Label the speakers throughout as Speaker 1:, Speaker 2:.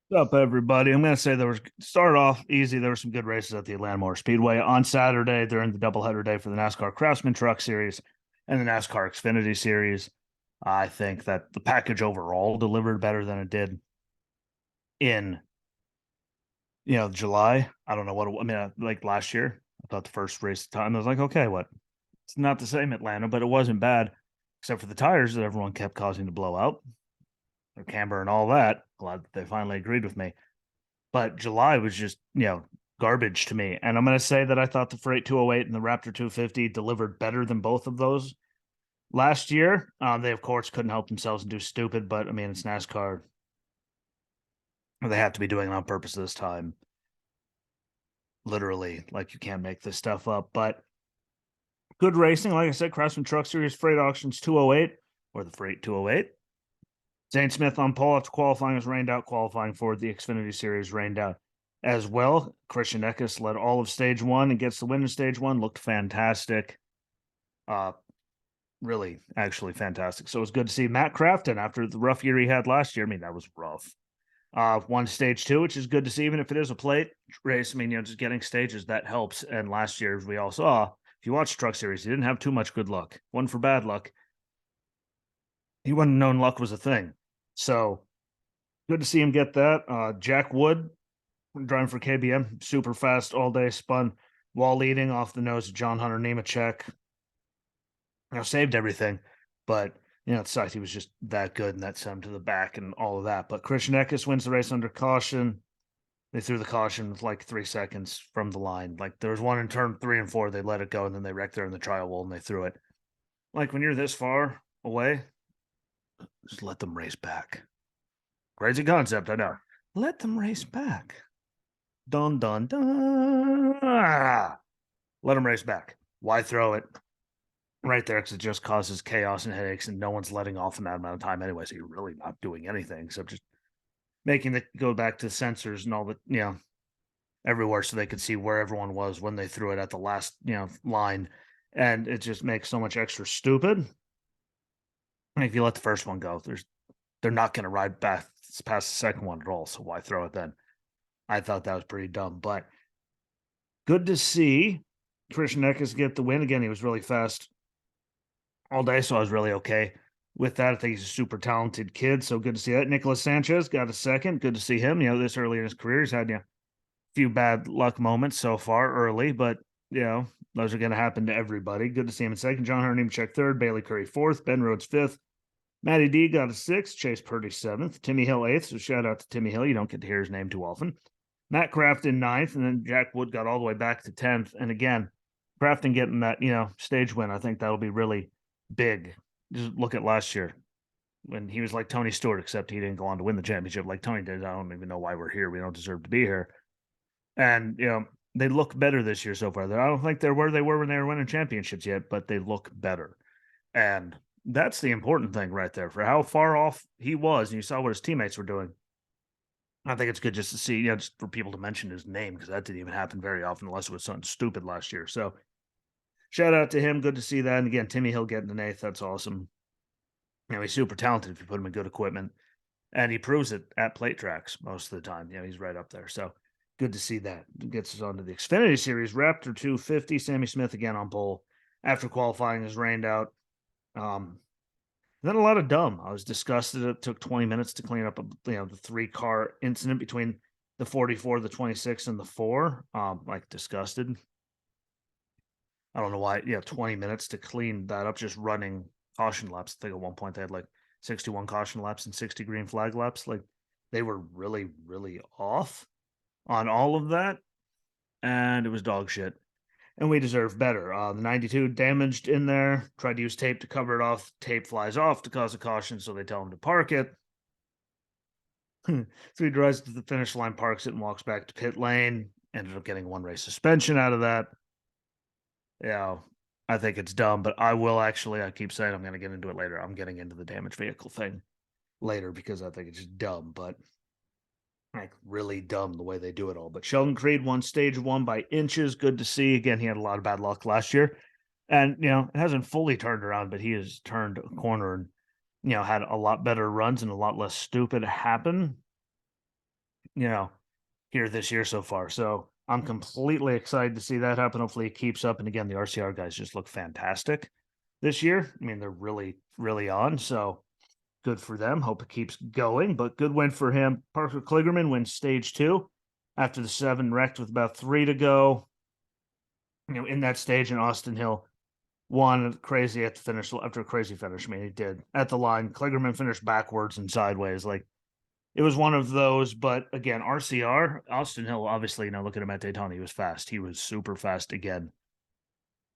Speaker 1: What's up, everybody? I'm going to say start off easy. There were some good races at the Atlanta Motor Speedway on Saturday during the doubleheader day for the NASCAR Craftsman Truck Series and the NASCAR Xfinity Series. I think that the package overall delivered better than it did in July. I don't know what I mean. Like last year, I thought the first race time I was like, okay, what? It's not the same Atlanta, but it wasn't bad, except for the tires that everyone kept causing to blow out, their camber and all that. Glad that they finally agreed with me. But July was just, garbage to me. And I'm going to say that I thought the Freight 208 and the Raptor 250 delivered better than both of those last year. They, of course, couldn't help themselves and do stupid, but I mean, it's NASCAR. They have to be doing it on purpose this time. Literally, like you can't make this stuff up. But good racing. Like I said, Craftsman Truck Series Freight Auctions 208 or the Freight 208. Zane Smith on pole after qualifying was rained out. Qualifying for the Xfinity Series rained out as well. Christian Eckes led all of stage one and gets the win in stage one. Looked fantastic. Uh, really, actually fantastic. So it was good to see Matt Crafton after the rough year he had last year. I mean, that was rough. Won stage two, which is good to see, even if it is a plate race. I mean, just getting stages that helps. And last year, as we all saw, if you watch Truck Series, he didn't have too much good luck. One for bad luck. He wouldn't have known luck was a thing. So good to see him get that. Jack Wood driving for KBM, super fast all day, spun wall leading off the nose of John Hunter Nemechek. Saved everything, but it sucked. He was just that good, and that sent him to the back and all of that. But Christian Eckes wins the race under caution. They threw the caution with like 3 seconds from the line. Like there was one in turn 3 and 4, they let it go, and then they wrecked there in the trial wall and they threw it. Like when you're this far away, just let them race back. Crazy concept, I know. Let them race back. Dun dun dun. Let them race back. Why throw it right there? Because it just causes chaos and headaches, and no one's letting off in that amount of time anyway. So you're really not doing anything except just making it go back to sensors and all the everywhere, so they could see where everyone was when they threw it at the last line, and it just makes so much extra stupid. If you let the first one go, they're not going to ride back past the second one at all. So why throw it then? I thought that was pretty dumb, but good to see Christian Eckes get the win again. He was really fast all day, so I was really okay with that. I think he's a super talented kid, so good to see that. Nicholas Sanchez got a second. Good to see him. This early in his career, he's had a few bad luck moments so far early, but those are going to happen to everybody. Good to see him in second. John Hunter Nemechek third. Bailey Curry fourth. Ben Rhodes fifth. Matty D got a sixth. Chase Purdy seventh. Timmy Hill eighth. So shout out to Timmy Hill. You don't get to hear his name too often. Matt Crafton ninth, and then Jack Wood got all the way back to 10th. And again, Crafton getting that stage win, I think that'll be really big. Just look at last year when he was like Tony Stewart, except he didn't go on to win the championship like Tony did. I don't even know why we're here. We don't deserve to be here. And they look better this year so far. I don't think they're where they were when they were winning championships yet, but they look better. And that's the important thing right there. For how far off he was, and you saw what his teammates were doing, I think it's good just to see, just for people to mention his name, because that didn't even happen very often unless it was something stupid last year. So shout out to him. Good to see that. And again, Timmy Hill getting an eighth. That's awesome. He's super talented if you put him in good equipment. And he proves it at plate tracks most of the time. He's right up there. So good to see that. Gets us on to the Xfinity Series. Raptor 250. Sammy Smith again on pole after qualifying is rained out. Then a lot of dumb. I was disgusted. It took 20 minutes to clean up the 3-car incident between the 44, the 26, and the 4. Like disgusted. I don't know why. 20 minutes to clean that up, just running caution laps. I think at one point they had like 61 caution laps and 60 green flag laps. Like they were really, really off on all of that. And it was dog shit. And we deserve better. The 92 damaged in there, tried to use tape to cover it off. Tape flies off to cause a caution, so they tell him to park it. So he drives to the finish line, parks it, and walks back to pit lane. Ended up getting 1 race suspension out of that. I think it's dumb, but I keep saying I'm going to get into it later. I'm getting into the damaged vehicle thing later because I think it's just dumb, but like really dumb the way they do it all. But Sheldon Creed won stage 1 by inches. Good to see. Again, he had a lot of bad luck last year. And, it hasn't fully turned around, but he has turned a corner and, had a lot better runs and a lot less stupid happen. here this year so far. So I'm completely excited to see that happen. Hopefully it keeps up. And again, the RCR guys just look fantastic this year. I mean, they're really, really on. So good for them. Hope it keeps going, but good win for him. Parker Kligerman wins stage 2 after the 7 wrecked with about 3 to go. In that stage, and Austin Hill won crazy at the finish after a crazy finish. I mean, he did at the line. Kligerman finished backwards and sideways. Like, it was one of those, but again, RCR, Austin Hill, obviously, look at him at Daytona. He was fast. He was super fast again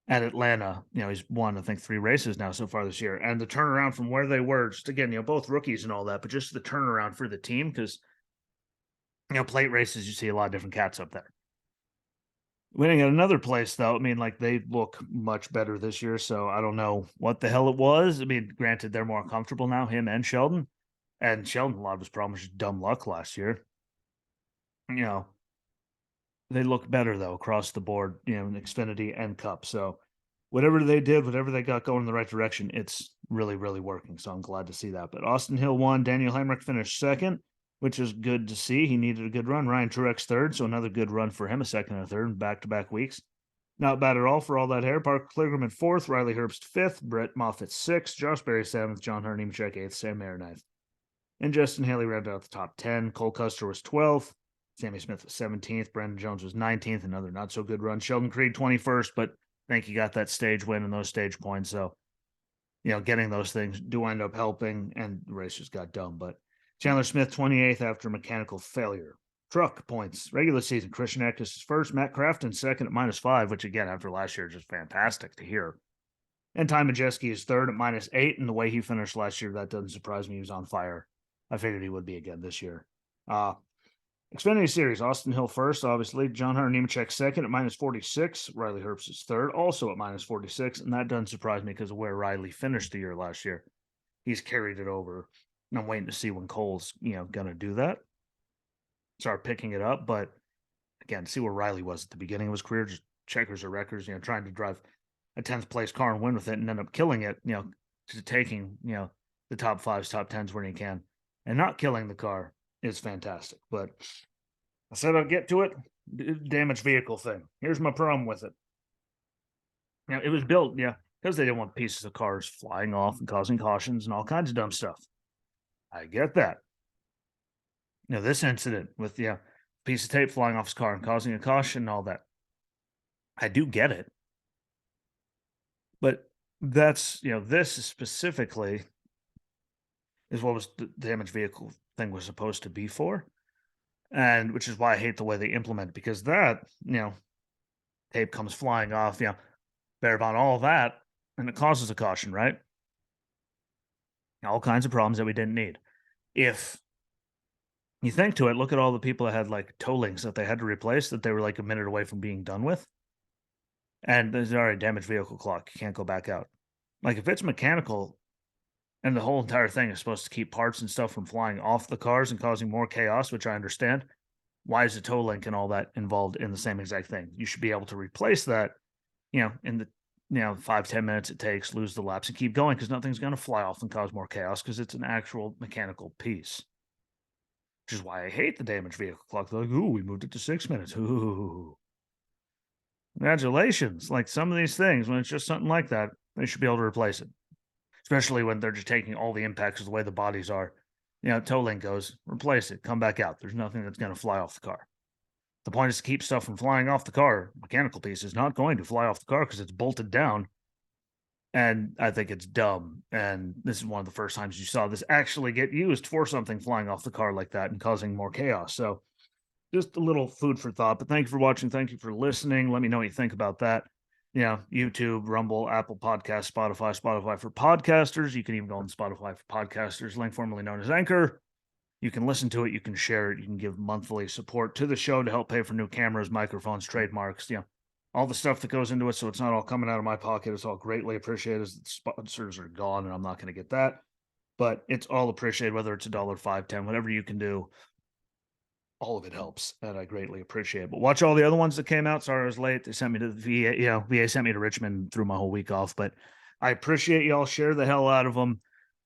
Speaker 1: at Atlanta. He's won, I think, 3 races now so far this year. And the turnaround from where they were, just again, both rookies and all that, but just the turnaround for the team, because, plate races, you see a lot of different cats up there. Winning at another place, though, I mean, like, they look much better this year, so I don't know what the hell it was. I mean, granted, they're more comfortable now, him and Sheldon. And Sheldon, a lot of his problems was dumb luck last year. They look better, though, across the board, in Xfinity and Cup. So whatever they did, whatever they got going in the right direction, it's really, really working. So I'm glad to see that. But Austin Hill won. Daniel Hemrick finished second, which is good to see. He needed a good run. Ryan Truex third, so another good run for him, a second and a third in back-to-back weeks. Not bad at all for all that hair. Parker Kligerman fourth, Riley Herbst fifth, Brett Moffitt sixth, Josh Berry seventh, John Hunter Nemechek eighth, Sam Mayer ninth. And Justin Haley rounded out the top 10. Cole Custer was 12th. Sammy Smith was 17th. Brandon Jones was 19th. Another not so good run. Sheldon Creed 21st, but I think he got that stage win and those stage points. So, getting those things do end up helping, and the race just got dumb. But Chandler Smith 28th after mechanical failure. Truck points. Regular season. Christian Eckes is first. Matt Crafton second at -5, which again, after last year, just fantastic to hear. And Ty Majeski is third at -8. And the way he finished last year, that doesn't surprise me. He was on fire. I figured he would be again this year. Xfinity Series, Austin Hill first, obviously. John Hunter Nemechek second at -46. Riley Herbst is third, also at -46. And that doesn't surprise me because of where Riley finished the year last year. He's carried it over. And I'm waiting to see when Cole's, going to do that. Start picking it up. But again, see where Riley was at the beginning of his career, just checkers or wreckers, trying to drive a 10th place car and win with it and end up killing it, just taking, the top 5s, top 10s when he can. And not killing the car is fantastic. But I said I'll get to it. Damaged vehicle thing. Here's my problem with it. It was built, because they didn't want pieces of cars flying off and causing cautions and all kinds of dumb stuff. I get that. This incident with, piece of tape flying off his car and causing a caution and all that. I do get it. But that's, this specifically is what was the damaged vehicle thing was supposed to be for. And which is why I hate the way they implement it, because that, tape comes flying off, bear about all that, and it causes a caution, right? All kinds of problems that we didn't need. If you think to it, look at all the people that had like toe links that they had to replace that they were like a minute away from being done with. And there's already a damaged vehicle clock. You can't go back out. Like if it's mechanical, and the whole entire thing is supposed to keep parts and stuff from flying off the cars and causing more chaos, which I understand. Why is the toe link and all that involved in the same exact thing? You should be able to replace that, in the 5-10 minutes it takes, lose the laps and keep going, because nothing's going to fly off and cause more chaos because it's an actual mechanical piece. Which is why I hate the damaged vehicle clock. They're like, ooh, we moved it to 6 minutes. Ooh. Congratulations. Like some of these things, when it's just something like that, they should be able to replace it. Especially when they're just taking all the impacts of the way the bodies are. Toe link goes, replace it, come back out. There's nothing that's going to fly off the car. The point is to keep stuff from flying off the car. Mechanical piece is not going to fly off the car because it's bolted down. And I think it's dumb. And this is one of the first times you saw this actually get used for something flying off the car like that and causing more chaos. So just a little food for thought. But thank you for watching. Thank you for listening. Let me know what you think about that. YouTube, Rumble, Apple Podcasts, Spotify for podcasters. You can even go on Spotify for podcasters, link formerly known as Anchor. You can listen to it. You can share it. You can give monthly support to the show to help pay for new cameras, microphones, trademarks, all the stuff that goes into it. So it's not all coming out of my pocket. It's all greatly appreciated. The sponsors are gone and I'm not going to get that. But it's all appreciated, whether it's $1, $5, $10, whatever you can do. All of it helps, and I greatly appreciate it. But watch all the other ones that came out. Sorry I was late. They sent me to the VA. VA sent me to Richmond through my whole week off. But I appreciate y'all. Share the hell out of them.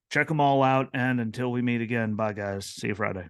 Speaker 1: Check them all out. And until we meet again, bye, guys. See you Friday.